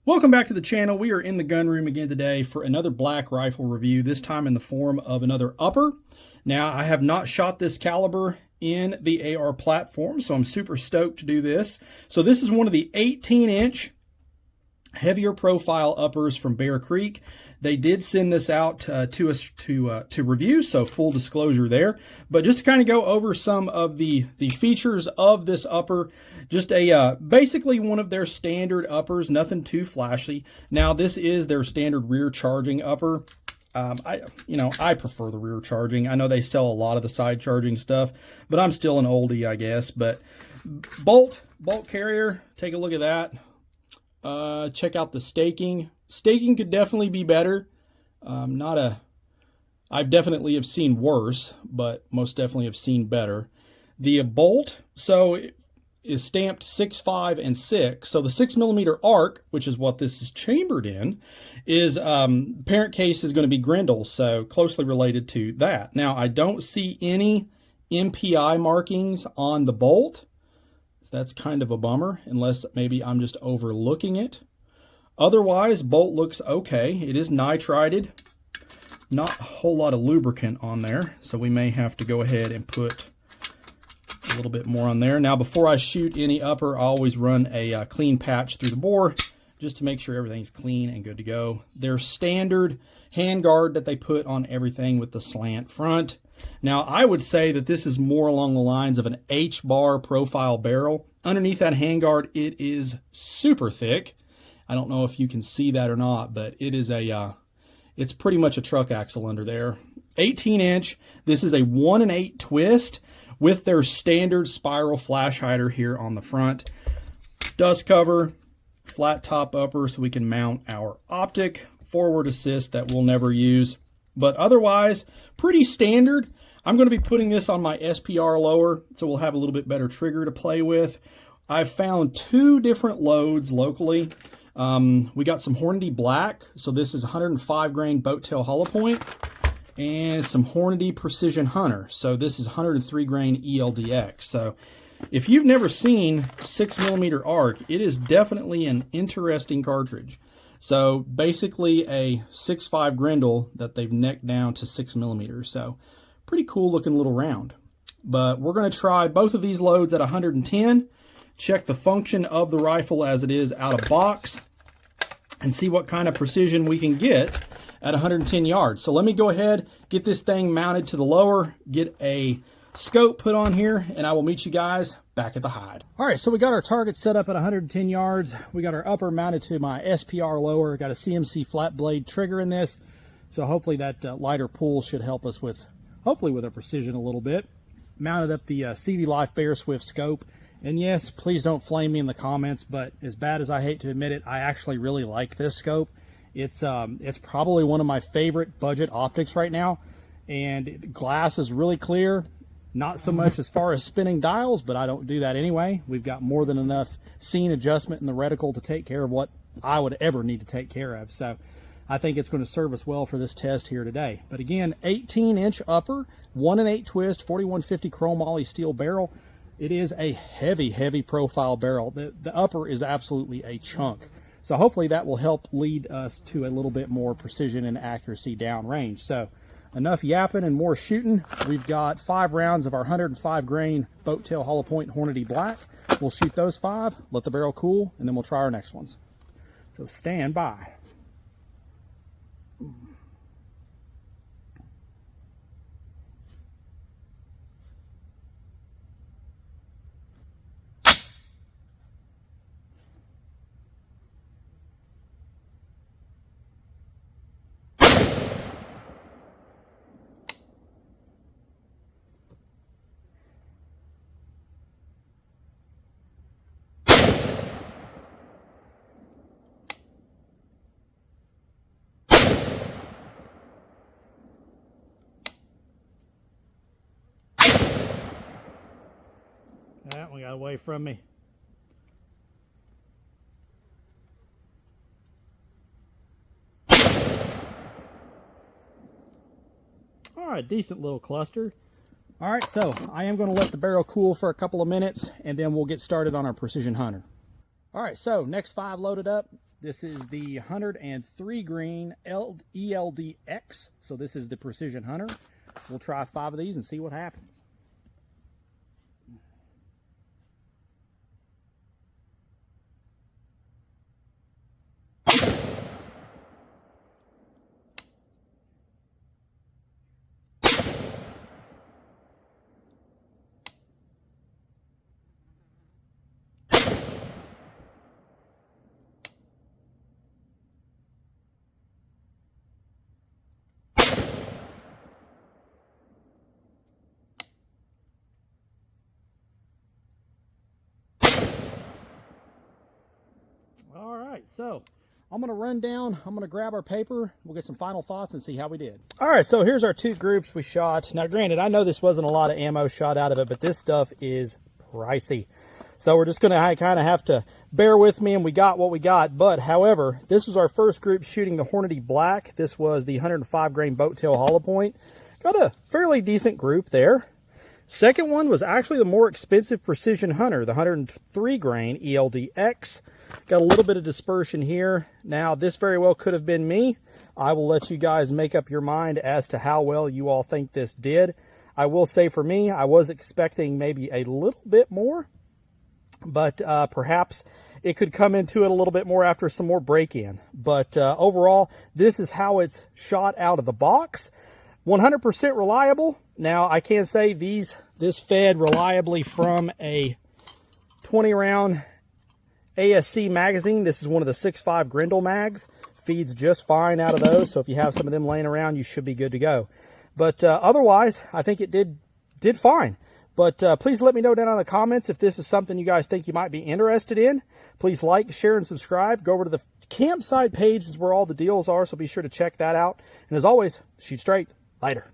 Welcome back to the channel. We are in the gun room again today for another black rifle review, this time in the form of another upper. Now, I have not shot this caliber in the AR platform, so I'm super stoked to do this. So this is one of the 18-inch heavier profile uppers from Bear Creek. They did send this out to us to review, so full disclosure there. But just to kind of go over some of the features of this upper, just a basically one of their standard uppers, nothing too flashy. Now this is their standard rear charging upper. I prefer the rear charging. I know they sell a lot of the side charging stuff, but I'm still an oldie, I guess. But bolt carrier, take a look at that. Check out the staking. Staking could definitely be better. I've definitely have seen worse, but most definitely have seen better. The bolt, so is stamped 6.5 and 6. So the 6mm ARC, which is what this is chambered in, is parent case is going to be Grendel, so closely related to that. Now I don't see any MPI markings on the bolt. That's kind of a bummer, unless maybe I'm just overlooking it. Otherwise, bolt looks okay. It is nitrided. Not a whole lot of lubricant on there, so we may have to go ahead and put a little bit more on there. Now, before I shoot any upper, I always run a clean patch through the bore just to make sure everything's clean and good to go. Their standard handguard that they put on everything with the slant front. Now, I would say that this is more along the lines of an H-bar profile barrel. Underneath that handguard, it is super thick. I don't know if you can see that or not, but it is it's pretty much a truck axle under there. 18-inch. This is a 1 1/8 twist with their standard spiral flash hider here on the front. Dust cover, flat top upper so we can mount our optic, forward assist that we'll never use. But otherwise, pretty standard. I'm going to be putting this on my SPR lower, so we'll have a little bit better trigger to play with. I've found 2 different loads locally. We got some Hornady Black, so this is 105 grain boat tail hollow point, and some Hornady Precision Hunter, so this is 103 grain ELDX. So if you've never seen 6mm ARC, it is definitely an interesting cartridge. So basically a 6.5 Grendel that they've necked down to 6mm. So pretty cool looking little round. But we're going to try both of these loads at 110, check the function of the rifle as it is out of box, and see what kind of precision we can get at 110 yards. So let me go ahead, get this thing mounted to the lower, get a scope put on here, and I will meet you guys back at the hide. All right, so we got our target set up at 110 yards. We got our upper mounted to my SPR lower. Got a CMC flat blade trigger in this, so hopefully that lighter pull should help us with, hopefully with our precision a little bit. Mounted up the CV Life Bear Swift scope. And yes, please don't flame me in the comments, but as bad as I hate to admit it, I actually really like this scope. It's probably one of my favorite budget optics right now, and glass is really clear. Not so much as far as spinning dials, but I don't do that anyway. We've got more than enough scene adjustment in the reticle to take care of what I would ever need to take care of. So I think it's going to serve us well for this test here today. But again, 18-inch upper, 1 1/8 twist, 4150 chrome moly steel barrel. It is a heavy profile barrel. The upper is absolutely a chunk. So hopefully that will help lead us to a little bit more precision and accuracy downrange. So enough yapping and more shooting. We've got 5 rounds of our 105 grain boat tail hollow point Hornady Black. We'll shoot those 5, let the barrel cool, and then we'll try our next ones. So stand by. That one got away from me. All right, decent little cluster. All right, so I am going to let the barrel cool for a couple of minutes, and then we'll get started on our Precision Hunter. All right, so next 5 loaded up. This is the 103 grain ELDX. So this is the Precision Hunter. We'll try 5 of these and see what happens. All right, so I'm going to run down, I'm going to grab our paper, we'll get some final thoughts and see how we did. All right, so here's our 2 groups we shot. Now, granted, I know this wasn't a lot of ammo shot out of it, but this stuff is pricey. So we're just going to kind of have to bear with me, and we got what we got. But, however, this was our first group shooting the Hornady Black. This was the 105 grain boat tail hollow point. Got a fairly decent group there. Second one was actually the more expensive Precision Hunter, the 103 grain ELDX. Got a little bit of dispersion here. Now, this very well could have been me. I will let you guys make up your mind as to how well you all think this did. I will say for me, I was expecting maybe a little bit more, but perhaps it could come into it a little bit more after some more break-in. But overall, this is how it's shot out of the box. 100% reliable. Now, I can say this fed reliably from a 20-round ASC magazine. This is one of the 6.5 Grendel mags. Feeds just fine out of those, so if you have some of them laying around, you should be good to go. But otherwise, I think it did fine. But please let me know down in the comments if this is something you guys think you might be interested in. Please like, share, and subscribe. Go over to the campsite page is where all the deals are, so be sure to check that out. And as always, shoot straight. Later.